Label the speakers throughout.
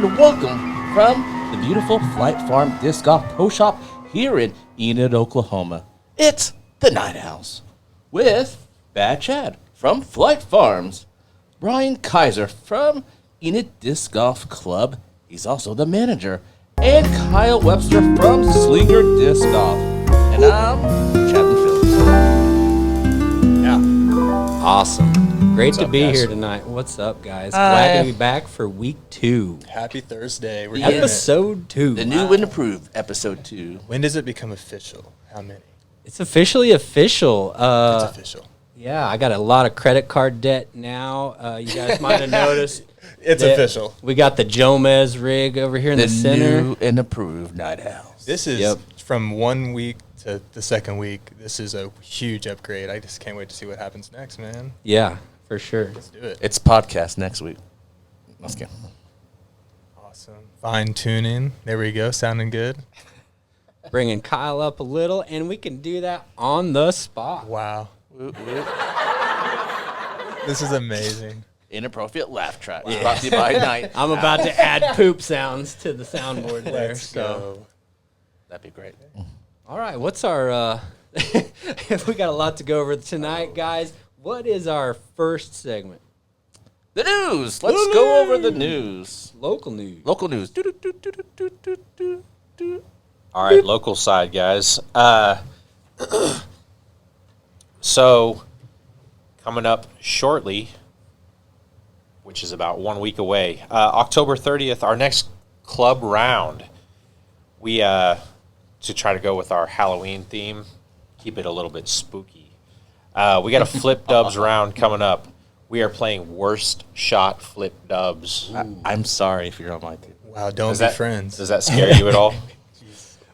Speaker 1: and welcome from the beautiful Flight Farm Disc Golf Pro Shop here in Enid, Oklahoma. It's the Night Owls with Bad Chad from Flight Farms, Brian Kaiser from Enid Disc Golf Club, he's also the manager, and Kyle Webster from Slinger Disc Golf. And I'm Chapman Films.
Speaker 2: Yeah.
Speaker 3: Awesome. Great to
Speaker 2: up,
Speaker 3: be
Speaker 2: guys?
Speaker 3: here tonight. What's up, guys? Glad to be back for week 2.
Speaker 2: Happy Thursday. We're
Speaker 1: Yeah.
Speaker 2: doing it.
Speaker 3: Episode 2.
Speaker 1: The new and improved episode 2.
Speaker 2: When does it become official? How many?
Speaker 3: It's officially official.
Speaker 2: It's official.
Speaker 3: Yeah, I got a lot of credit card debt now. You guys might have noticed.
Speaker 2: It's
Speaker 3: that
Speaker 2: official.
Speaker 3: We got the Jomez rig over here in the center.
Speaker 1: New and improved Night Owls.
Speaker 2: This is from 1 week to the second week. This is a huge upgrade. I just can't wait to see what happens next, man.
Speaker 3: Yeah, for sure.
Speaker 2: Let's do it.
Speaker 1: It's podcast next week. Let's go.
Speaker 2: Awesome. Fine tuning. There we go. Sounding good.
Speaker 3: Bringing Kyle up a little, and we can do that on the spot.
Speaker 2: Wow.
Speaker 1: Whoop, whoop.
Speaker 2: This is amazing.
Speaker 1: Inappropriate laugh track. Brought to you by Night.
Speaker 3: I'm about to add poop sounds to the soundboard there.
Speaker 2: Let's go.
Speaker 1: That'd be great.
Speaker 3: All right, what's our we got a lot to go over tonight, guys. What is our first segment?
Speaker 1: The news. Let's go over the news.
Speaker 3: Local news.
Speaker 1: Local news.
Speaker 4: All right, local side, guys. So, coming up shortly, which is about 1 week away, October 30th, our next club round. We, to try to go with our Halloween theme, keep it a little bit spooky. We got a flip dubs round coming up. We are playing worst shot flip dubs.
Speaker 1: I'm sorry if you're on my team.
Speaker 2: Wow. Don't be friends.
Speaker 4: Does that scare you at all?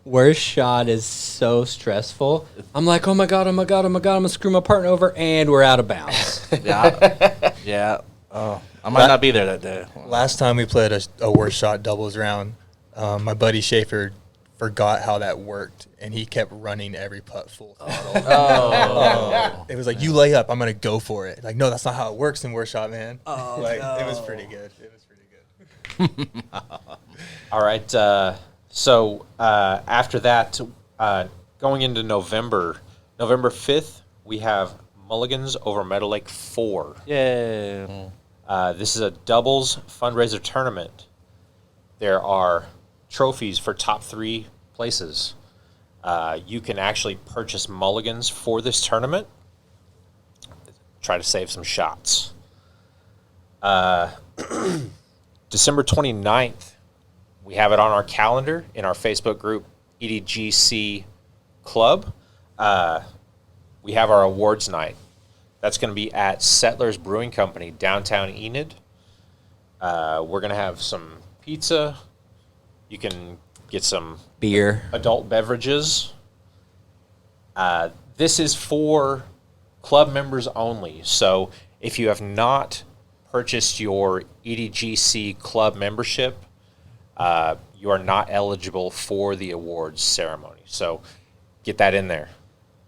Speaker 3: Worst shot is so stressful. I'm like, oh my god, I'm gonna screw my partner over, and we're out of bounds.
Speaker 1: Yeah. Oh, I might not be there that day.
Speaker 2: Last time we played a worst shot doubles round, my buddy Schaefer forgot how that worked, and he kept running every putt full throttle.
Speaker 1: Oh.
Speaker 2: It was like, you lay up, I'm going to go for it. Like, no, that's not how it works in worst shot, man. It was pretty good. It was pretty good.
Speaker 4: All right. So after that, going into November 5th, we have Mulligans over Meadow Lake 4.
Speaker 1: Yeah.
Speaker 4: This is a doubles fundraiser tournament. There are trophies for top 3 places. You can actually purchase mulligans for this tournament. Try to save some shots. December 29th, we have it on our calendar in our Facebook group, EDGC Club. We have our awards night. That's going to be at Settlers Brewing Company, downtown Enid. We're going to have some pizza. You can get some
Speaker 3: Beer.
Speaker 4: adult beverages. This is for club members only. So if you have not purchased your EDGC club membership, you are not eligible for the awards ceremony. So get that in there.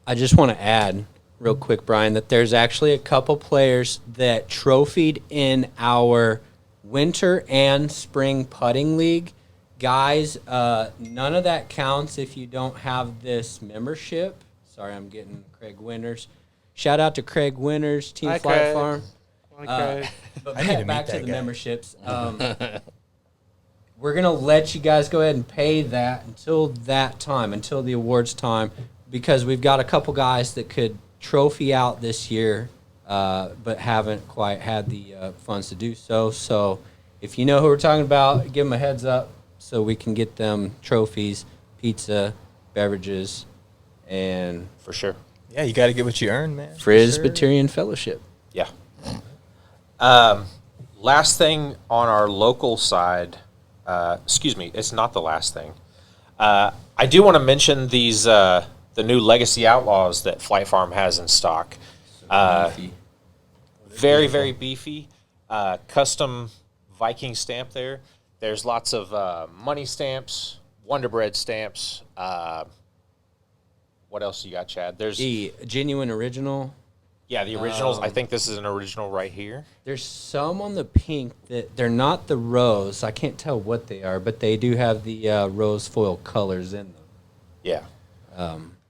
Speaker 3: I just want to add real quick, Brian, that there's actually a couple players that trophied in our winter and spring putting league. Guys, none of that counts if you don't have this membership. Sorry, I'm getting Craig Winters. Shout out to Craig Winters, Team
Speaker 1: Hi,
Speaker 3: Flight
Speaker 1: Craig.
Speaker 3: Farm.
Speaker 1: Hi,
Speaker 3: But
Speaker 2: I need to
Speaker 3: back
Speaker 2: meet
Speaker 3: to
Speaker 2: that
Speaker 3: the
Speaker 2: guy.
Speaker 3: memberships. We're going to let you guys go ahead and pay that until that time, until the awards time, because we've got a couple guys that could trophy out this year, but haven't quite had the funds to do so. So if you know who we're talking about, give them a heads up so we can get them trophies, pizza, beverages, and
Speaker 4: For sure.
Speaker 2: Yeah, you got to get what you earn, man.
Speaker 3: Presbyterian Fellowship.
Speaker 4: Yeah. Last thing on our local side, it's not the last thing. I do want to mention these the new Legacy Outlaws that Flight Farm has in stock. Very, very beefy. Custom Viking stamp there. There's lots of money stamps, Wonder Bread stamps. What else you got, Chad? There's
Speaker 3: The genuine original
Speaker 4: Yeah, the originals. I think this is an original right here.
Speaker 3: There's some on the pink that they're not the rose. I can't tell what they are, but they do have the rose foil colors in them.
Speaker 4: Yeah.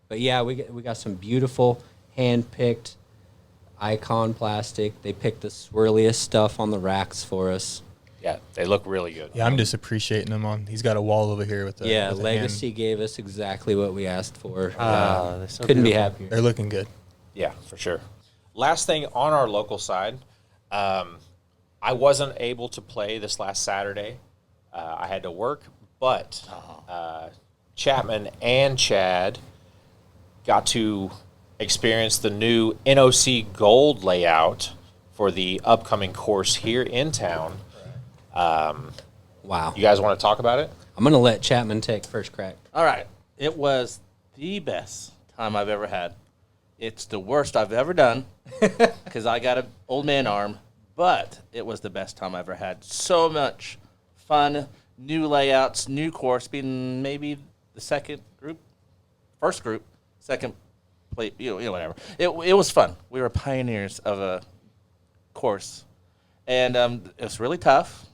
Speaker 3: But yeah, we got some beautiful hand-picked icon plastic. They picked the swirliest stuff on the racks for us.
Speaker 4: Yeah, they look really good.
Speaker 2: Yeah, I'm just appreciating them on. He's got a wall over here with the
Speaker 3: Yeah,
Speaker 2: with the
Speaker 3: Legacy
Speaker 2: hand.
Speaker 3: gave us exactly what we asked for.
Speaker 1: they're so
Speaker 3: Couldn't be
Speaker 1: beautiful.
Speaker 3: happier.
Speaker 2: They're looking good.
Speaker 4: Yeah, for sure. Last thing on our local side, I wasn't able to play this last Saturday. I had to work, but Chapman and Chad got to experience the new NOC Gold layout for the upcoming course here in town.
Speaker 3: Wow.
Speaker 4: You guys want to talk about it?
Speaker 3: I'm going to let Chapman take first crack.
Speaker 1: All right. It was the best time I've ever had. It's the worst I've ever done because I got an old man arm, but it was the best time I ever had. So much fun, new layouts, new course, being maybe the first group, second plate, whatever. It was fun. We were pioneers of a course, and it was really tough.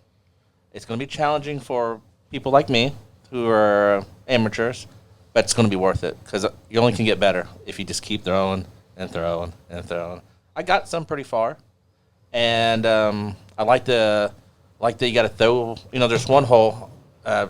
Speaker 1: It's going to be challenging for people like me who are amateurs, but it's going to be worth it because you only can get better if you just keep throwing and throwing and throwing. I got some pretty far, and I like that you got to throw. There's one hole,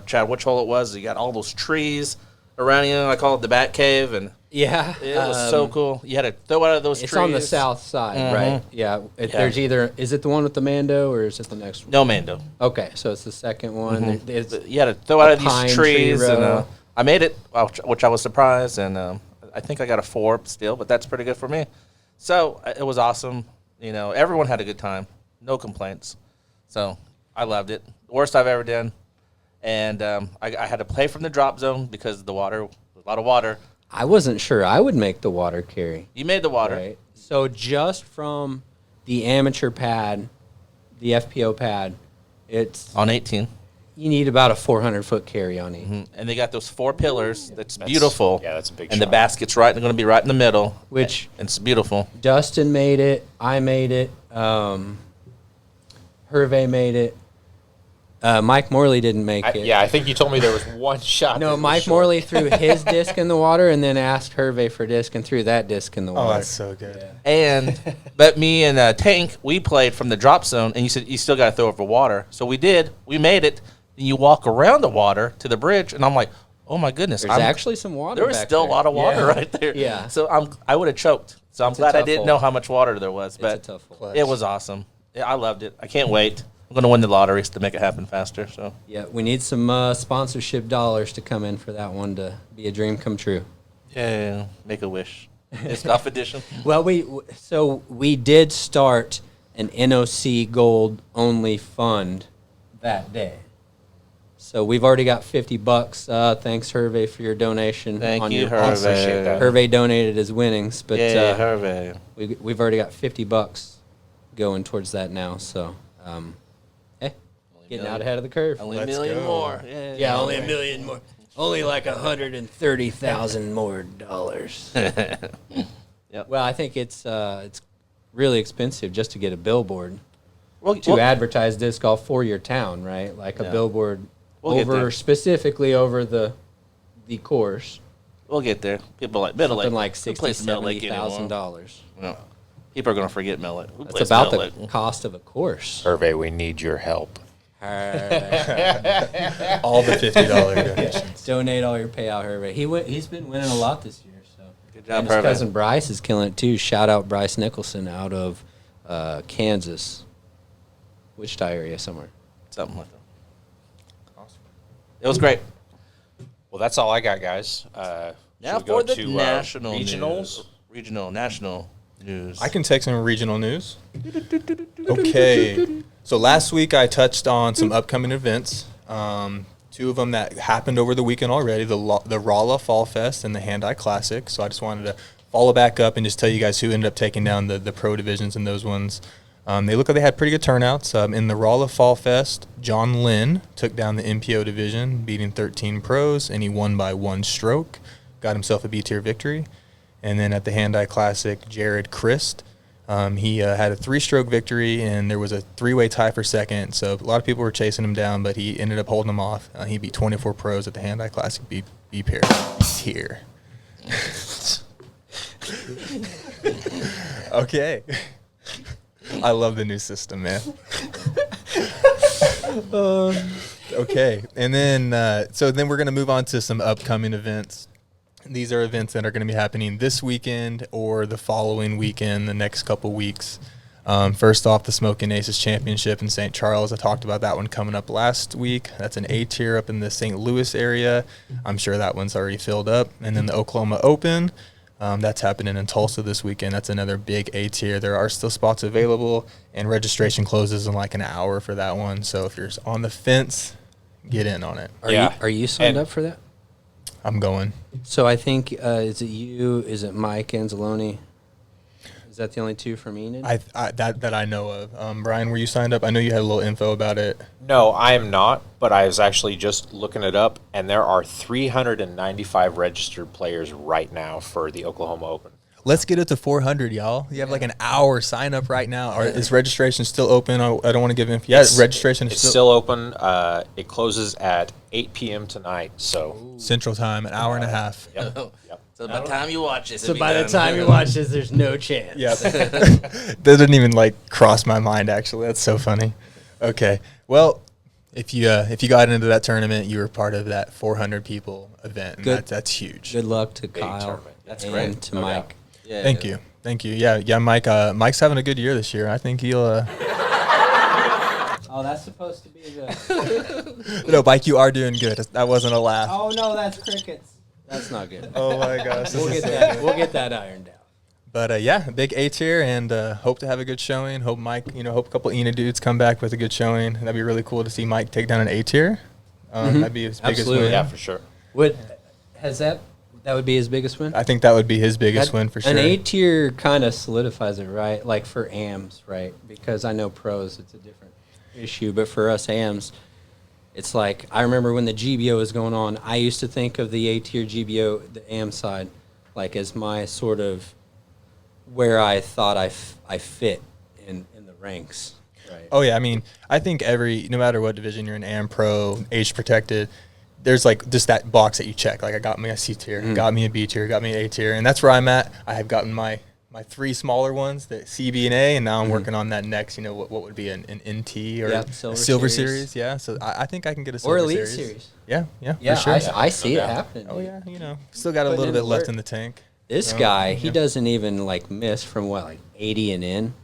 Speaker 1: Chad, which hole it was? You got all those trees around you. I call it the Bat Cave, and
Speaker 3: Yeah.
Speaker 1: it was so cool. You had to throw out of those trees.
Speaker 3: It's on the south side, right? Yeah. There's either, is it the one with the Mando or is it the next one?
Speaker 1: No Mando.
Speaker 3: Okay, so it's the second one.
Speaker 1: You had to throw out of
Speaker 3: pine
Speaker 1: these
Speaker 3: tree
Speaker 1: trees, and
Speaker 3: row.
Speaker 1: I made it, which I was surprised, and I think I got a 4 still, but that's pretty good for me. So it was awesome. Everyone had a good time, no complaints. So I loved it. Worst I've ever done, and I had to play from the drop zone because the water, a lot of water.
Speaker 3: I wasn't sure I would make the water carry.
Speaker 1: You made the water.
Speaker 3: Right. So just from the amateur pad, the FPO pad, it's
Speaker 1: On 18.
Speaker 3: you need about a 400-foot carry on each.
Speaker 1: And they got those 4 pillars. That's beautiful.
Speaker 4: Yeah, that's a big
Speaker 1: And the
Speaker 4: shot.
Speaker 1: basket's right. They're going to be right in the middle.
Speaker 3: Which-
Speaker 1: and it's beautiful.
Speaker 3: Dustin made it. I made it. Hervé made it. Mike Morley didn't make it.
Speaker 4: Yeah, I think you told me there was one shot.
Speaker 3: No,
Speaker 4: that was
Speaker 3: Mike
Speaker 4: short.
Speaker 3: Morley threw his disc in the water and then asked Hervé for disc and threw that disc in the
Speaker 2: Oh,
Speaker 3: water.
Speaker 2: that's so good.
Speaker 1: But me and Tank, we played from the drop zone, and you said you still got to throw over water. So we did. We made it. Then you walk around the water to the bridge, and I'm like, oh my goodness.
Speaker 3: There's actually some water
Speaker 1: There was
Speaker 3: back
Speaker 1: still
Speaker 3: there.
Speaker 1: a lot of water
Speaker 3: Yeah.
Speaker 1: right there.
Speaker 3: Yeah.
Speaker 1: So I would have choked. So I'm
Speaker 3: It's a
Speaker 1: glad I
Speaker 3: tough
Speaker 1: didn't
Speaker 3: hole.
Speaker 1: know how much water there was.
Speaker 3: It's
Speaker 1: But
Speaker 3: a tough hole.
Speaker 2: Clutch.
Speaker 1: it was awesome. Yeah, I loved it. I can't wait. I'm going to win the lotteries to make it happen faster. So
Speaker 3: Yeah, we need some sponsorship dollars to come in for that one to be a dream come true.
Speaker 1: yeah, make a wish. Disc Golf Edition.
Speaker 3: Well, we did start an NOC Gold only fund that day. So we've already got $50. Thanks, Hervé, for your donation.
Speaker 1: Thank
Speaker 3: on
Speaker 1: you,
Speaker 3: your-
Speaker 1: Hervé.
Speaker 4: appreciate that.
Speaker 3: Hervé donated his winnings, but
Speaker 1: Yeah, Hervé.
Speaker 3: we've already got $50 going towards that now. So, hey, getting out ahead of the curve.
Speaker 1: Only a
Speaker 2: Let's
Speaker 1: million
Speaker 2: go.
Speaker 1: more.
Speaker 3: Yeah, only $1 million more. Only like 130,000 more dollars.
Speaker 1: Yep.
Speaker 3: Well, I think it's really expensive just to get a billboard
Speaker 1: Well,
Speaker 3: to advertise disc golf for your town, right? Like a
Speaker 1: Yeah.
Speaker 3: billboard
Speaker 1: We'll get there.
Speaker 3: specifically over the course,
Speaker 1: we'll get there. People like Middle Lake.
Speaker 3: something like
Speaker 1: Who
Speaker 3: $60,000,
Speaker 1: plays Middle Lake anymore?
Speaker 3: $70,000.
Speaker 1: No. People are going to forget Middle Lake. Who
Speaker 3: That's
Speaker 1: plays
Speaker 3: about
Speaker 1: Middle
Speaker 3: the
Speaker 1: Lake?
Speaker 3: cost of a course.
Speaker 4: Hervé, we need your help.
Speaker 2: All the $50 donations.
Speaker 3: Donate all your payout, Hervé. He's been winning a lot this year. So
Speaker 1: Good job,
Speaker 3: and his
Speaker 1: Hervé.
Speaker 3: cousin Bryce is killing it too. Shout out Bryce Nicholson out of Kansas, Wichita area somewhere.
Speaker 1: Something like that. It was great.
Speaker 4: Well, that's all I got, guys.
Speaker 1: Now
Speaker 4: should we go
Speaker 1: for the
Speaker 4: to,
Speaker 1: national
Speaker 4: regionals.
Speaker 1: news. National news.
Speaker 2: I can take some regional news. Okay. So last week I touched on some upcoming events. 2 of them that happened over the weekend already, the Rolla Fall Fest and the Hand-Eye Classic. So I just wanted to follow back up and just tell you guys who ended up taking down the pro divisions in those ones. They look like they had pretty good turnouts. In the Rolla Fall Fest, John Lynn took down the MPO division, beating 13 pros, and he won by 1 stroke. Got himself a B-tier victory. And then at the Hand-Eye Classic, Jared Christ He had a 3-stroke victory, and there was a 3-way tie for second. So a lot of people were chasing him down, but he ended up holding him off. He beat 24 pros at the Hand-Eye Classic B pair tier. Okay. I love the new system, man. Okay, and then so then we're going to move on to some upcoming events. These are events that are going to be happening this weekend or the following weekend, the next couple weeks. First off, the Smoking Aces Championship in St. Charles. I talked about that one coming up last week. That's an A tier up in the St. Louis area. I'm sure that one's already filled up. And then the Oklahoma Open. That's happening in Tulsa this weekend. That's another big A tier. There are still spots available, and registration closes in like an hour for that one. So if you're on the fence, get in on it.
Speaker 3: Are you signed up for that?
Speaker 2: I'm going.
Speaker 3: So I think, is it you? Is it Mike Anzalone? Is that the only two from Enid?
Speaker 2: That I know of. Brian, were you signed up? I know you had a little info about it.
Speaker 4: No, I am not, but I was actually just looking it up, and there are 395 registered players right now for the Oklahoma Open.
Speaker 2: Let's get it to 400, y'all. You have like an hour sign up right now. Or is registration still open? I don't want to give info. Yeah, registration is
Speaker 4: still open. It closes at 8 p.m. tonight. So
Speaker 2: Central Time, an hour and a half.
Speaker 4: Yep.
Speaker 1: So by the time you watch this,
Speaker 3: So by the time you watch this, there's no chance.
Speaker 2: Yeah. That didn't even like cross my mind, actually. That's so funny. Okay. Well, if you got into that tournament, you were part of that 400 people event. And that's huge.
Speaker 3: Good luck to
Speaker 4: Big
Speaker 3: Kyle.
Speaker 4: tournament.
Speaker 1: That's
Speaker 3: and
Speaker 1: great.
Speaker 3: to
Speaker 4: No
Speaker 3: Mike.
Speaker 4: doubt.
Speaker 1: Yeah,
Speaker 2: Thank you. Yeah, Mike. Mike's having a good year this year. I think he'll.
Speaker 3: Oh, that's supposed to be the.
Speaker 2: No, Mike, you are doing good. That wasn't a laugh.
Speaker 3: Oh no, that's crickets. That's not good.
Speaker 2: Oh my gosh.
Speaker 3: We'll get that ironed out.
Speaker 2: But yeah, big A tier, and hope to have a good showing. Hope Mike, hope a couple Enid dudes come back with a good showing. That'd be really cool to see Mike take down an A tier. That'd be his biggest
Speaker 3: Absolutely.
Speaker 2: win.
Speaker 4: Yeah, for sure.
Speaker 3: That would be his biggest win?
Speaker 2: I think that would be his biggest win for sure.
Speaker 3: An A tier kind of solidifies it, right? Like for AMs, right? Because I know pros, it's a different issue, but for us AMs, it's like, I remember when the GBO was going on, I used to think of the A tier GBO, the AM side, like as my sort of where I thought I fit in the ranks. Right.
Speaker 2: Oh yeah, I mean, I think no matter what division you're in, AM, pro, age protected, there's like just that box that you check. Like I got me a C tier, got me a B tier, got me an A tier, and that's where I'm at. I have gotten my 3 smaller ones, the C, B, and A, and now I'm working on that next. What would be an NT or a Silver Series? Yeah, so I think I can get a Silver
Speaker 3: or Elite
Speaker 2: Series.
Speaker 3: Series.
Speaker 2: Yeah,
Speaker 3: Yeah,
Speaker 2: for sure.
Speaker 3: I see it happening.
Speaker 2: Oh yeah, still got a
Speaker 3: Putting
Speaker 2: little
Speaker 3: in
Speaker 2: bit
Speaker 3: the
Speaker 2: left
Speaker 3: work.
Speaker 2: in the tank.
Speaker 3: This guy, he doesn't even like miss from like 80 and in.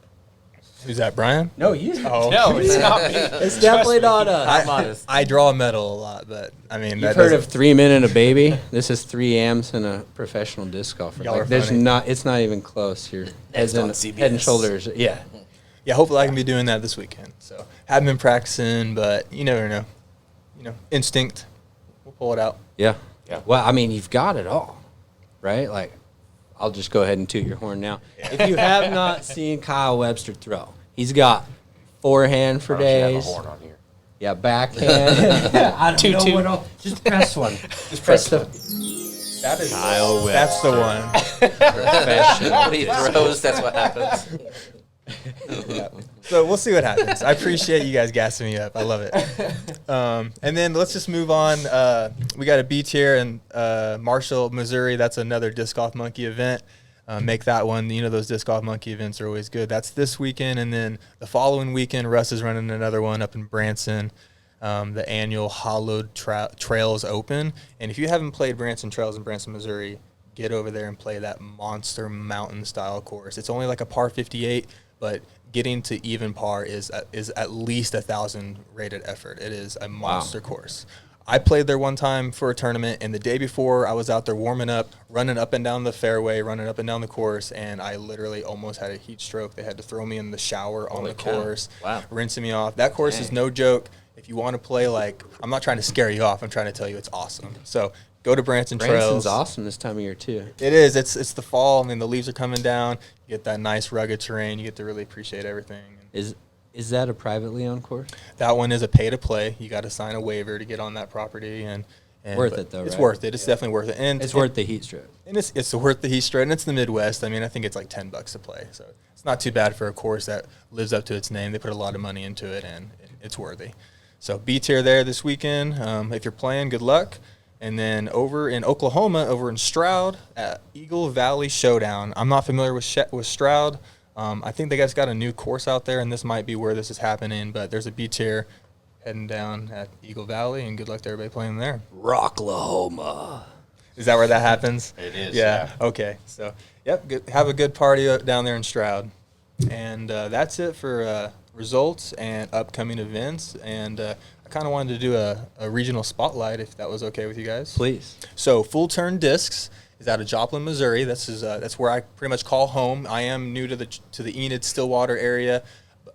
Speaker 2: Who's that, Brian?
Speaker 3: No, you.
Speaker 2: Oh,
Speaker 4: No, it's not me.
Speaker 3: It's definitely not us.
Speaker 1: modest.
Speaker 2: I draw a medal a lot, but I mean,
Speaker 3: You've heard of 3 men and a baby? This is 3 AMs and a professional disc golfer.
Speaker 2: Y'all are
Speaker 3: Like, there's
Speaker 2: funny.
Speaker 3: it's not even close here.
Speaker 1: Next on
Speaker 3: Head
Speaker 1: CBS.
Speaker 3: and shoulders. Yeah.
Speaker 2: Yeah, hopefully I can be doing that this weekend. So haven't been practicing, but you never know. Instinct. We'll pull it out.
Speaker 3: Yeah.
Speaker 4: Yeah.
Speaker 3: Well, I mean, you've got it all, right? Like, I'll just go ahead and toot your horn now. If you have not seen Kyle Webster throw, he's got forehand for
Speaker 4: Why don't you have a
Speaker 3: days.
Speaker 4: horn on here?
Speaker 3: Yeah, backhand. I don't
Speaker 4: Toot,
Speaker 3: know
Speaker 4: toot.
Speaker 3: what else. Just press one. Just press the
Speaker 2: That is
Speaker 3: Kyle
Speaker 2: That's the one.
Speaker 3: professional.
Speaker 1: When he throws, that's what happens.
Speaker 2: So we'll see what happens. I appreciate you guys gassing me up. I love it. And then let's just move on. We got a B tier in Marshall, Missouri. That's another Disc Golf Monkey event. Make that one. Those Disc Golf Monkey events are always good. That's this weekend. And then the following weekend, Russ is running another one up in Branson, the annual Hollowed Trails Open. And if you haven't played Branson Trails in Branson, Missouri, get over there and play that monster mountain style course. It's only like a par 58, but getting to even par is at least 1,000 rated effort. It is a monster course. I played there one time for a tournament, and the day before I was out there warming up, running up and down the fairway, running up and down the course, and I literally almost had a heat stroke. They had to throw me in the shower on the course, rinsing me off. That course is no joke. If you want to play, I'm not trying to scare you off. I'm trying to tell you it's awesome. So go to Branson Trails.
Speaker 3: Branson's awesome this time of year, too.
Speaker 2: It is. It's the fall, and the leaves are coming down. You get that nice rugged terrain. You get to really appreciate everything.
Speaker 3: Is that a privately owned course?
Speaker 2: That one is a pay to play. You got to sign a waiver to get on that property, and
Speaker 3: Worth it, though,
Speaker 2: It's
Speaker 3: right?
Speaker 2: worth it. It's definitely worth it. And
Speaker 3: It's worth the heat strip.
Speaker 2: And it's worth the heat strip, and it's the Midwest. I mean, I think it's like $10 to play, so it's not too bad for a course that lives up to its name. They put a lot of money into it, and it's worthy. So B tier there this weekend. If you're playing, good luck. And then over in Oklahoma, over in Stroud at Eagle Valley Showdown. I'm not familiar with Stroud. I think they guys got a new course out there, and this might be where this is happening. But there's a B tier heading down at Eagle Valley, and good luck to everybody playing there.
Speaker 3: Rocklahoma.
Speaker 2: Is that where that happens?
Speaker 4: It is,
Speaker 2: Yeah.
Speaker 4: yeah.
Speaker 2: Okay. So, yep. Have a good party down there in Stroud, and that's it for results and upcoming events. And I kind of wanted to do a regional spotlight, if that was okay with you guys.
Speaker 3: Please.
Speaker 2: So, Full Turn Discs is out of Joplin, Missouri. That's where I pretty much call home. I am new to the Enid Stillwater area.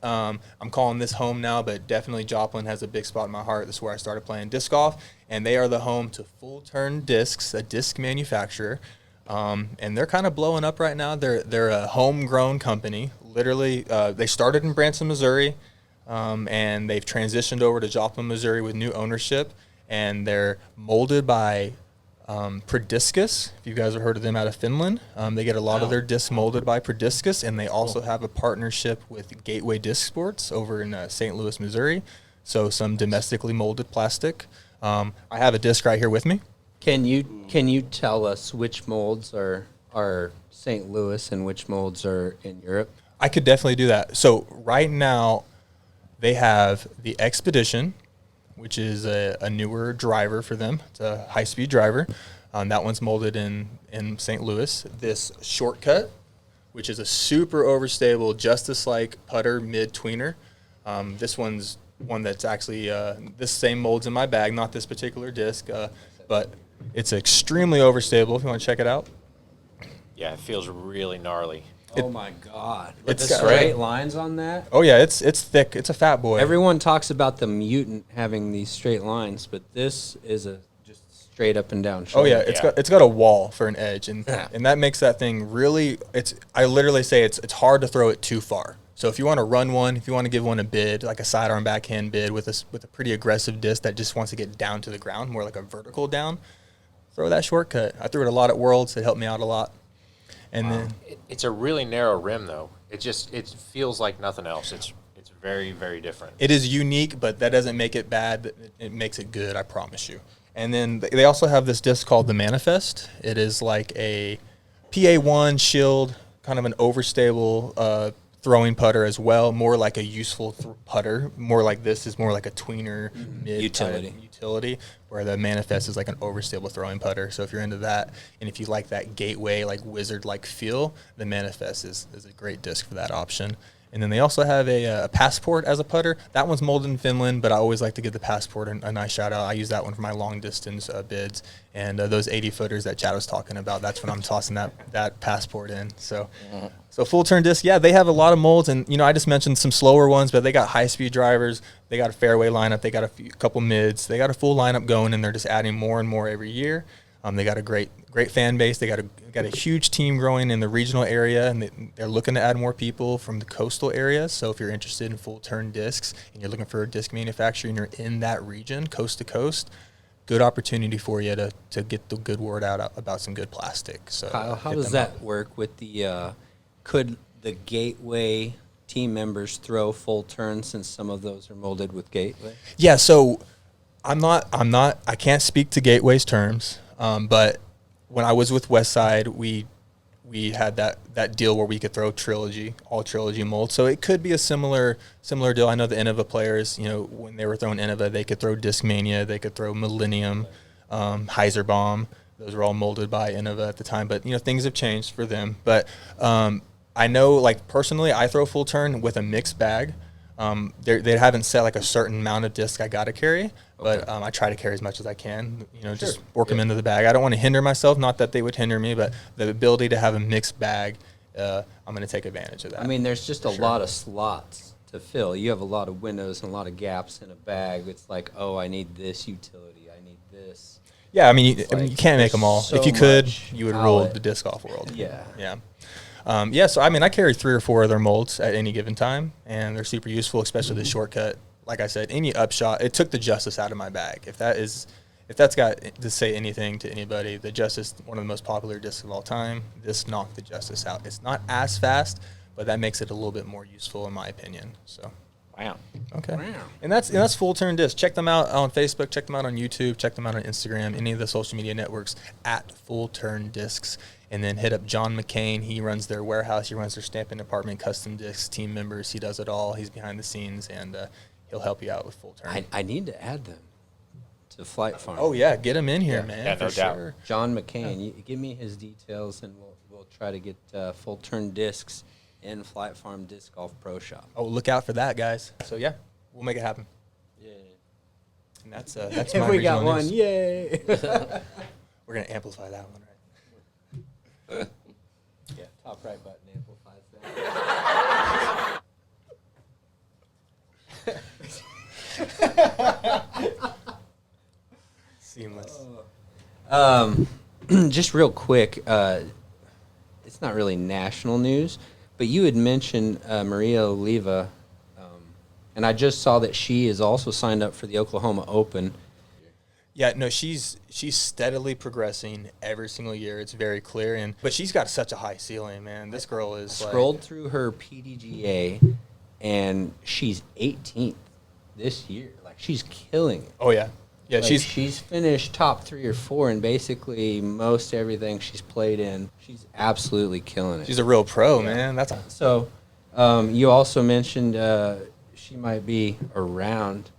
Speaker 2: I'm calling this home now, but definitely Joplin has a big spot in my heart. This is where I started playing disc golf, and they are the home to Full Turn Discs, a disc manufacturer, and they're kind of blowing up right now. They're a homegrown company. Literally, they started in Branson, Missouri, and they've transitioned over to Joplin, Missouri with new ownership, and they're molded by Prodiscus, if you guys have heard of them out of Finland. They get a lot of their discs molded by Prodiscus, and they also have a partnership with Gateway Disc Sports over in St. Louis, Missouri. So some domestically molded plastic. I have a disc right here with me.
Speaker 3: Can you tell us which molds are St. Louis and which molds are in Europe?
Speaker 2: I could definitely do that. So right now, they have the Expedition, which is a newer driver for them. It's a high-speed driver. That one's molded in St. Louis. This Shortcut, which is a super overstable, Justice-like putter mid-tweener. This one's one that's actually, this same mold's in my bag, not this particular disc, but it's extremely overstable if you want to check it out.
Speaker 4: Yeah, it feels really gnarly.
Speaker 3: Oh my God! With
Speaker 2: It's
Speaker 3: the
Speaker 2: got-
Speaker 3: straight lines on that.
Speaker 2: Oh, yeah, it's thick. It's a fat boy.
Speaker 3: Everyone talks about the Mutant having these straight lines, but this is a just straight up and down.
Speaker 2: Oh yeah,
Speaker 3: shoulder.
Speaker 2: it's got a wall for an edge, and that makes that thing really. I literally say it's hard to throw it too far. So if you want to run one, if you want to give one a bid, like a sidearm backhand bid with a pretty aggressive disc that just wants to get down to the ground, more like a vertical down, throw that Shortcut. I threw it a lot at Worlds. It helped me out a lot. And then
Speaker 4: It's a really narrow rim, though. It feels like nothing else. It's very, very different.
Speaker 2: it is unique, but that doesn't make it bad. It makes it good, I promise you. And then they also have this disc called the Manifest. It is like a PA1 shield, kind of an overstable throwing putter as well, more like a useful putter. More like this is more like a tweener mid utility, where the Manifest is like an overstable throwing putter. So if you're into that, and if you like that gateway, like wizard-like feel, the Manifest is a great disc for that option. And then they also have a Passport as a putter. That one's molded in Finland, but I always like to give the Passport a nice shout out. I use that one for my long distance bids. And those 80-footers that Chad was talking about, that's when I'm tossing that Passport in. So Full Turn Disc, yeah, they have a lot of molds. And, I just mentioned some slower ones, but they got high-speed drivers. They got a fairway lineup. They got a couple mids. They got a full lineup going, and they're just adding more and more every year. They got a great fan base. They got a huge team growing in the regional area, and they're looking to add more people from the coastal areas. So if you're interested in Full Turn Discs and you're looking for a disc manufacturer and you're in that region, coast to coast, good opportunity for you to get the good word out about some good plastic. So
Speaker 3: Kyle, how
Speaker 2: hit
Speaker 3: does
Speaker 2: them
Speaker 3: that
Speaker 2: up.
Speaker 3: work with the? Could the Gateway team members throw full turn since some of those are molded with Gateway?
Speaker 2: Yeah, so I can't speak to Gateway's terms, but when I was with Westside, we had that deal where we could throw all trilogy molds. So it could be a similar deal. I know the Innova players, when they were throwing Innova, they could throw Discmania, they could throw Millennium, Heiserbomb. Those were all molded by Innova at the time, but things have changed for them. But I know, like personally, I throw full turn with a mixed bag. They haven't set like a certain amount of disc I got to carry, but I try to carry as much as I can, just work them into the bag. I don't want to hinder myself, not that they would hinder me, but the ability to have a mixed bag, I'm going to take advantage of that.
Speaker 3: I mean, there's just a lot of slots to fill. You have a lot of windows and a lot of gaps in a bag. It's like, oh, I need this utility. I need this.
Speaker 2: Yeah, I mean,
Speaker 3: Like,
Speaker 2: you can't make them all.
Speaker 3: so
Speaker 2: If you could,
Speaker 3: much
Speaker 2: you would rule
Speaker 3: palette.
Speaker 2: the disc golf world.
Speaker 3: Yeah.
Speaker 2: Yeah. So I mean, I carry 3 or 4 of their molds at any given time, and they're super useful, especially the Shortcut. Like I said, any upshot, it took the justice out of my bag. If if that's got to say anything to anybody, the Justice, one of the most popular discs of all time, this knocked the Justice out. It's not as fast, but that makes it a little bit more useful in my opinion. So.
Speaker 4: Wow.
Speaker 2: Okay.
Speaker 4: Wow.
Speaker 2: And that's Full Turn Disc. Check them out on Facebook. Check them out on YouTube. Check them out on Instagram. Any of the social media networks at Full Turn Discs. And then hit up John McCain. He runs their warehouse. He runs their stamping department, custom discs, team members. He does it all. He's behind the scenes, and he'll help you out with Full Turn.
Speaker 3: I need to add them to Flight Farm.
Speaker 2: Oh yeah, get him in here, man.
Speaker 4: Yeah, no
Speaker 2: for
Speaker 4: doubt.
Speaker 2: sure.
Speaker 3: John McCain, you give me his details, and we'll try to get Full Turn Discs in Flight Farm Disc Golf Pro Shop.
Speaker 2: Oh, look out for that, guys. So yeah, we'll make it happen.
Speaker 3: Yeah.
Speaker 2: And that's my
Speaker 3: We got
Speaker 2: regional
Speaker 3: one.
Speaker 2: news.
Speaker 3: Yay.
Speaker 2: We're gonna amplify that one, right?
Speaker 3: Yeah, top right button amplifies that.
Speaker 2: Seamless.
Speaker 3: Just real quick, it's not really national news, but you had mentioned Maria Oliva, and I just saw that she is also signed up for the Oklahoma Open.
Speaker 2: Yeah, no, she's steadily progressing every single year. It's very clear, but she's got such a high ceiling, man. This girl is
Speaker 3: Scrolled through her PDGA, and she's 18th this year. Like, she's killing it.
Speaker 2: Oh yeah, yeah.
Speaker 3: Like, she's finished top 3 or 4 in basically most everything she's played in. She's absolutely killing it.
Speaker 2: she's a real pro, man. That's
Speaker 3: So, you also mentioned she might be around.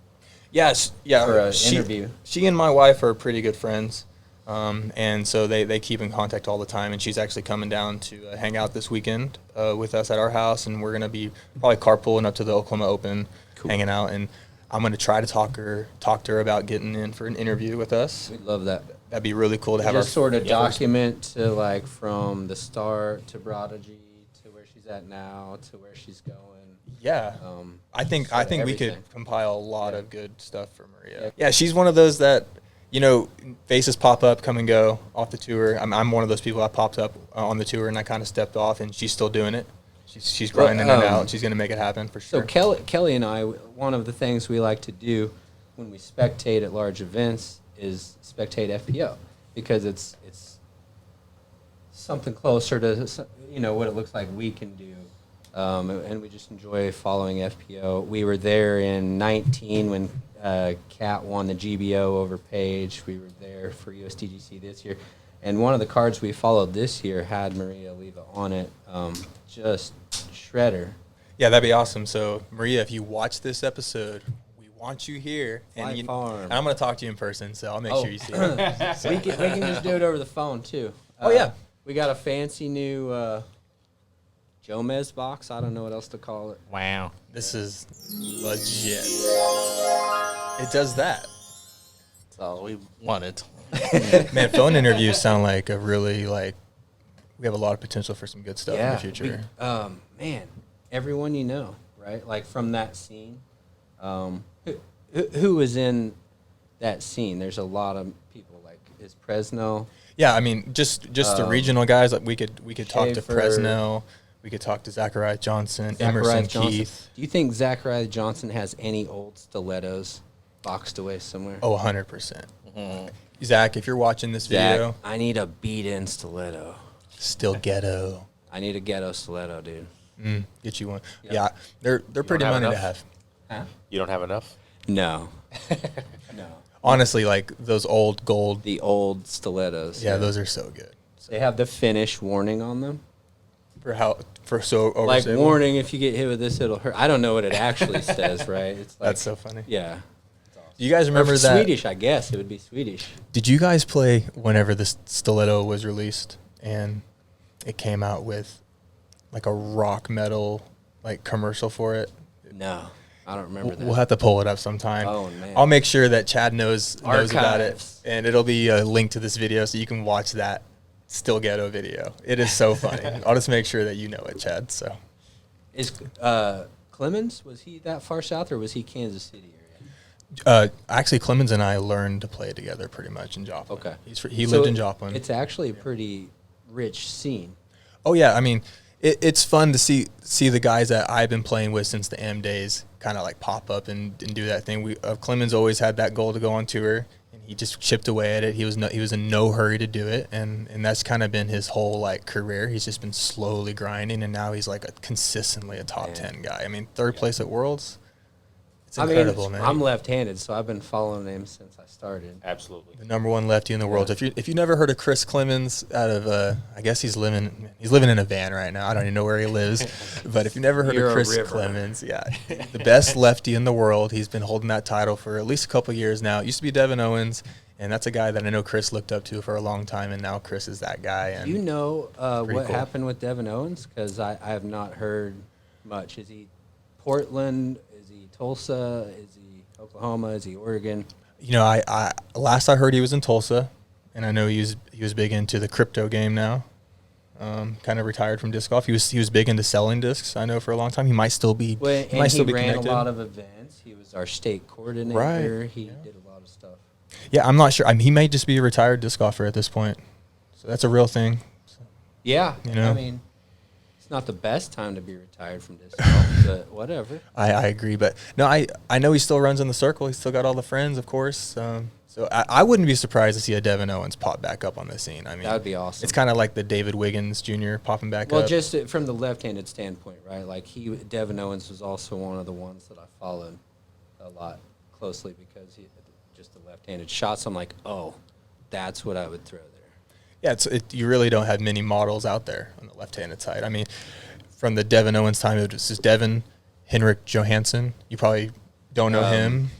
Speaker 2: yes, yeah.
Speaker 3: For an interview.
Speaker 2: She and my wife are pretty good friends, and so they keep in contact all the time. And she's actually coming down to hang out this weekend with us at our house, and we're gonna be probably carpooling up to the Oklahoma Open, hanging out. And I'm gonna try to talk to her about getting in for an interview with us.
Speaker 3: We'd love that.
Speaker 2: That'd be really cool to have
Speaker 3: Just
Speaker 2: our
Speaker 3: sort of document to, like, from the start to Prodigy to where she's at now to where she's going.
Speaker 2: Yeah, I think
Speaker 3: sort of
Speaker 2: we could
Speaker 3: everything.
Speaker 2: compile a lot
Speaker 3: Yeah.
Speaker 2: of good stuff for Maria.
Speaker 3: Yeah.
Speaker 2: Yeah, she's one of those that, faces pop up, come and go off the tour. I'm one of those people that popped up on the tour and I kind of stepped off, and she's still doing it. She's grinding it out. She's gonna make it happen for sure.
Speaker 3: So Kelly and I, one of the things we like to do when we spectate at large events is spectate FPO, because it's something closer to what it looks like we can do, and we just enjoy following FPO. We were there in 19 when Kat won the GBO over Paige. We were there for USDGC this year, and one of the cards we followed this year had Maria Oliva on it. Just shredder.
Speaker 2: Yeah, that'd be awesome. So Maria, if you watch this episode, we want you here,
Speaker 3: Flight Farm.
Speaker 2: and I'm gonna talk to you in person, so I'll make sure you see it.
Speaker 3: We can just do it over the phone too.
Speaker 2: Oh, yeah.
Speaker 3: We got a fancy new Jomez box. I don't know what else to call it.
Speaker 4: Wow.
Speaker 2: This is legit. It does that.
Speaker 1: That's all we wanted.
Speaker 2: Man, phone interviews sound like we have a lot of potential for some good stuff in the future.
Speaker 3: Man, everyone you know, right? Like, from that scene. Who was in that scene? There's a lot of people. Like, is Presno?
Speaker 2: Yeah, I mean, just the regional guys. Like we could talk to
Speaker 3: Schaefer.
Speaker 2: Fresno. We could talk to Zachariah Johnson,
Speaker 3: Zachariah
Speaker 2: Emerson
Speaker 3: Johnson.
Speaker 2: Keith.
Speaker 3: Do you think Zachariah Johnson has any old stilettos boxed away somewhere?
Speaker 2: Oh, 100%. Zach, if you're watching this video,
Speaker 3: Zach, I need a beat-in stiletto.
Speaker 2: still ghetto.
Speaker 3: I need a ghetto stiletto, dude.
Speaker 2: Get you one.
Speaker 3: Yep.
Speaker 2: Yeah, they're pretty
Speaker 4: have
Speaker 2: money to
Speaker 4: enough?
Speaker 2: have.
Speaker 3: Huh?
Speaker 4: You don't have enough?
Speaker 3: No. No.
Speaker 2: Honestly, like those old gold.
Speaker 3: The old stilettos.
Speaker 2: Yeah, those are so good.
Speaker 3: They have the finish warning on them.
Speaker 2: For so
Speaker 3: Like,
Speaker 2: overstable.
Speaker 3: warning, if you get hit with this, it'll hurt. I don't know what it actually says, right? It's like,
Speaker 2: That's so funny.
Speaker 3: yeah.
Speaker 2: Do you guys remember
Speaker 3: Or
Speaker 2: that?
Speaker 3: Swedish, I guess. It would be Swedish.
Speaker 2: Did you guys play whenever this stiletto was released and it came out with like a rock metal like commercial for it?
Speaker 3: No, I don't remember that.
Speaker 2: We'll have to pull it up sometime.
Speaker 3: Oh, man.
Speaker 2: I'll make sure that Chad knows about it,
Speaker 3: Archives.
Speaker 2: and it'll be a link to this video so you can watch that Still Ghetto video. It is so funny. I'll just make sure that you know it, Chad. So
Speaker 3: Is Clemens, was he that far south, or was he Kansas City area?
Speaker 2: actually, Clemens and I learned to play together pretty much in Joplin.
Speaker 3: Okay.
Speaker 2: He
Speaker 3: So
Speaker 2: lived in Joplin.
Speaker 3: It's actually a pretty rich scene.
Speaker 2: Oh yeah, I mean, it's fun to see the guys that I've been playing with since the M days kind of like pop up and do that thing. Clemens always had that goal to go on tour, and he just chipped away at it. He was in no hurry to do it, and that's kind of been his whole like career. He's just been slowly grinding, and now he's like consistently a top 10 guy. I mean, third place at Worlds. It's incredible, man.
Speaker 3: I'm left-handed, so I've been following him since I started.
Speaker 4: Absolutely.
Speaker 2: The number one lefty in the world. If you never heard of Chris Clemens out of I guess he's living in a van right now. I don't even know where he lives. But if you never heard of Chris Clemens, the best lefty in the world. He's been holding that title for at least a couple of years now. It used to be Devin Owens, and that's a guy that I know Chris looked up to for a long time, and now Chris is that guy. And
Speaker 3: you know what happened with Devin Owens? Because I have not heard much. Is he Portland? Is he Tulsa? Is he Oklahoma? Is he Oregon?
Speaker 2: You know, I last I heard he was in Tulsa, and I know he was big into the crypto game now. Kind of retired from disc golf. He was big into selling discs. I know for a long time. He might still be.
Speaker 3: Well,
Speaker 2: he might still be
Speaker 3: ran
Speaker 2: connected.
Speaker 3: a lot of events. He was our state coordinator.
Speaker 2: Right.
Speaker 3: He did a lot of stuff.
Speaker 2: Yeah, I'm not sure. I mean, he may just be a retired disc golfer at this point. So that's a real thing.
Speaker 3: Yeah,
Speaker 2: You know?
Speaker 3: I mean, it's not the best time to be retired from disc golf, but whatever.
Speaker 2: I agree, but no, I know he still runs in the circle. He's still got all the friends, of course. So I wouldn't be surprised to see a Devin Owens pop back up on the scene. I mean,
Speaker 3: That would be awesome.
Speaker 2: It's kind of like the David Wiggins Jr. popping back up.
Speaker 3: Well, just from the left-handed standpoint, right? Like Devin Owens was also one of the ones that I followed a lot closely because he just the left-handed shots. I'm like, oh, that's what I would throw there.
Speaker 2: Yeah, you really don't have many models out there on the left-handed side. I mean, from the Devin Owens time, it was just Devin, Henrik Johansson. You probably don't know him.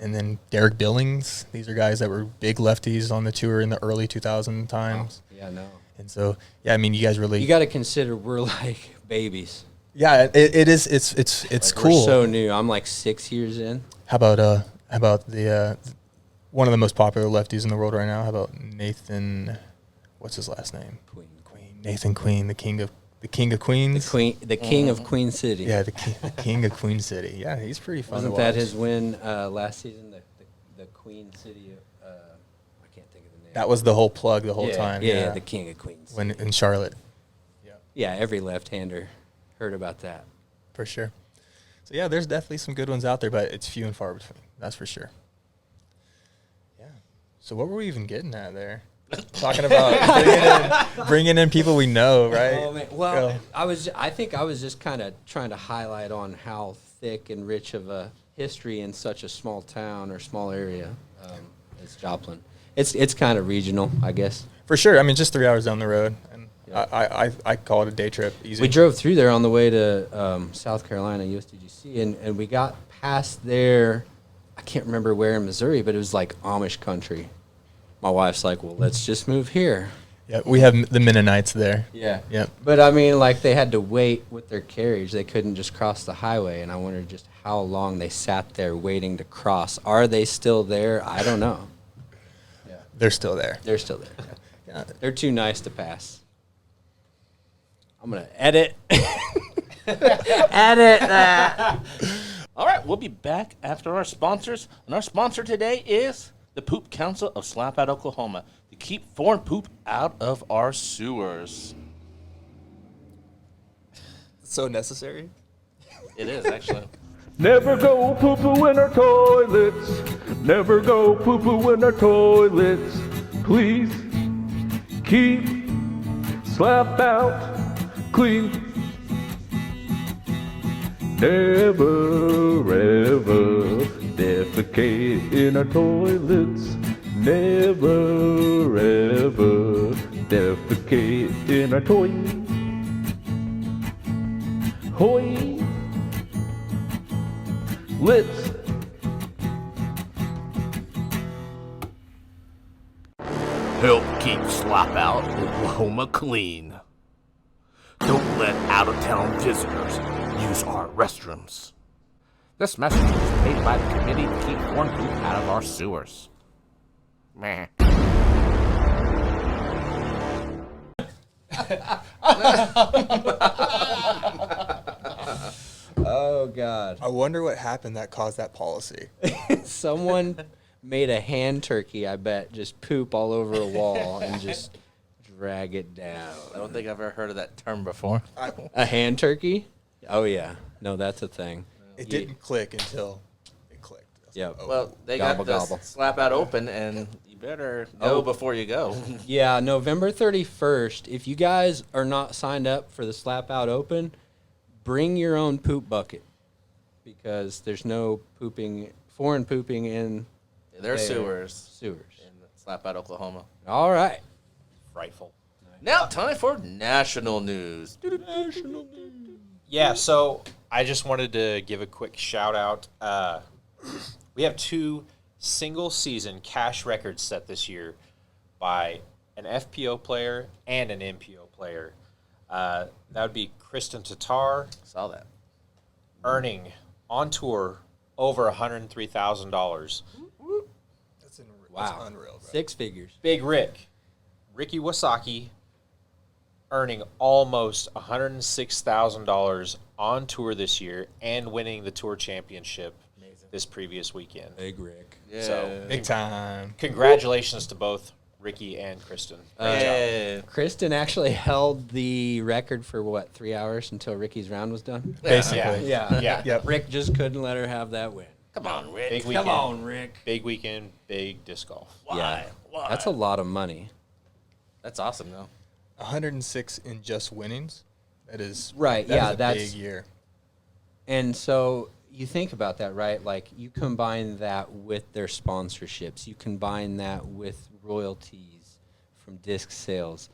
Speaker 2: And then Derek Billings. These are guys that were big lefties on the tour in the early 2000 times.
Speaker 3: Oh, yeah, no.
Speaker 2: And so, yeah, I mean, you guys really.
Speaker 3: You got to consider we're like babies.
Speaker 2: Yeah, it is. It's
Speaker 3: Like,
Speaker 2: cool.
Speaker 3: We're so new. I'm like 6 years in.
Speaker 2: How about the one of the most popular lefties in the world right now? How about Nathan? What's his last name?
Speaker 3: Queen.
Speaker 2: Nathan Queen, the king of Queens.
Speaker 3: The king of Queen City.
Speaker 2: Yeah, the king of Queen City. Yeah, he's pretty fun.
Speaker 3: Wasn't
Speaker 2: to
Speaker 3: that
Speaker 2: watch.
Speaker 3: his win last season? The Queen City. I can't think of the name.
Speaker 2: That was the whole plug the whole time.
Speaker 3: Yeah, the king of Queens.
Speaker 2: When in Charlotte.
Speaker 3: Yeah, every left-hander heard about that.
Speaker 2: For sure. So yeah, there's definitely some good ones out there, but it's few and far between. That's for sure. Yeah. So what were we even getting at there? Talking about bringing in people we know, right?
Speaker 3: Oh, man. Well, I think I was just kind of trying to highlight on how thick and rich of a history in such a small town or small area as Joplin. It's kind of regional, I guess.
Speaker 2: For sure. I mean, just 3 hours down the road, and I call it a day trip. Easy.
Speaker 3: We drove through there on the way to South Carolina, USDGC, and we got past there. I can't remember where in Missouri, but it was like Amish country. My wife's like, well, let's just move here.
Speaker 2: Yeah, we have the Mennonites there.
Speaker 3: Yeah.
Speaker 2: Yep.
Speaker 3: But, I mean, like, they had to wait with their carriage. They couldn't just cross the highway, and I wondered just how long they sat there waiting to cross. Are they still there? I don't know. Yeah.
Speaker 2: They're still there.
Speaker 3: They're still there.
Speaker 2: Yeah.
Speaker 3: They're too nice to pass. I'm going to edit. Edit that.
Speaker 1: All right, we'll be back after our sponsors. And our sponsor today is the Poop Council of Slapout, Oklahoma, to keep foreign poop out of our sewers.
Speaker 2: So necessary.
Speaker 1: It is, actually.
Speaker 5: Never go poo-poo in our toilets. Never go poo-poo in our toilets. Please keep Slapout clean. Never ever defecate in our toilets. Never ever defecate in our toilets. Hoy. Let's
Speaker 1: Help keep Slapout, Oklahoma clean. Don't let out-of-town visitors use our restrooms. This message was paid by the committee to keep foreign poop out of our sewers. Meh.
Speaker 3: Oh, God.
Speaker 2: I wonder what happened that caused that policy.
Speaker 3: Someone made a hand turkey, I bet, just poop all over a wall and just drag it down.
Speaker 1: I don't think I've ever heard of that term before.
Speaker 3: A hand turkey? Oh, yeah. No, that's a thing.
Speaker 2: It didn't click until it clicked.
Speaker 3: Yeah.
Speaker 1: Well, they
Speaker 3: Gobble,
Speaker 1: got
Speaker 3: gobble.
Speaker 1: the Slapout Open, and you better go before you go.
Speaker 3: Yeah, November 31st. If you guys are not signed up for the Slapout Open, bring your own poop bucket because there's no foreign pooping in
Speaker 1: There's sewers
Speaker 3: sewers.
Speaker 1: in Slapout, Oklahoma.
Speaker 3: All right.
Speaker 4: Frightful.
Speaker 1: Now, time for national news.
Speaker 4: Yeah, so I just wanted to give a quick shout out. We have 2 single season cash records set this year by an FPO player and an MPO player. That would be Kristen Tatar
Speaker 1: Saw that.
Speaker 4: earning on tour over $103,000.
Speaker 3: Wow.
Speaker 2: Unreal, bro.
Speaker 3: 6 figures.
Speaker 4: Big Ricky Wasaki earning almost $106,000 on tour this year and winning the tour championship this previous weekend.
Speaker 3: Big Rick.
Speaker 1: Yeah.
Speaker 4: So
Speaker 2: Big time.
Speaker 4: congratulations to both Ricky and Kristen.
Speaker 1: Yeah.
Speaker 3: Kristen actually held the record for 3 hours until Ricky's round was done?
Speaker 2: Basically.
Speaker 4: Yeah.
Speaker 2: Yep.
Speaker 3: Rick just couldn't let her have that win.
Speaker 1: Come on, Rick.
Speaker 4: Big weekend.
Speaker 3: Come on, Rick.
Speaker 4: Big weekend, big disc golf.
Speaker 1: Why?
Speaker 3: That's a lot of money.
Speaker 1: That's awesome, though.
Speaker 2: 106 in just winnings. That is
Speaker 3: Right,
Speaker 2: that
Speaker 3: yeah,
Speaker 2: is a
Speaker 3: that's-
Speaker 2: big year.
Speaker 3: And so you think about that, right? Like you combine that with their sponsorships, you combine that with royalties from disc sales.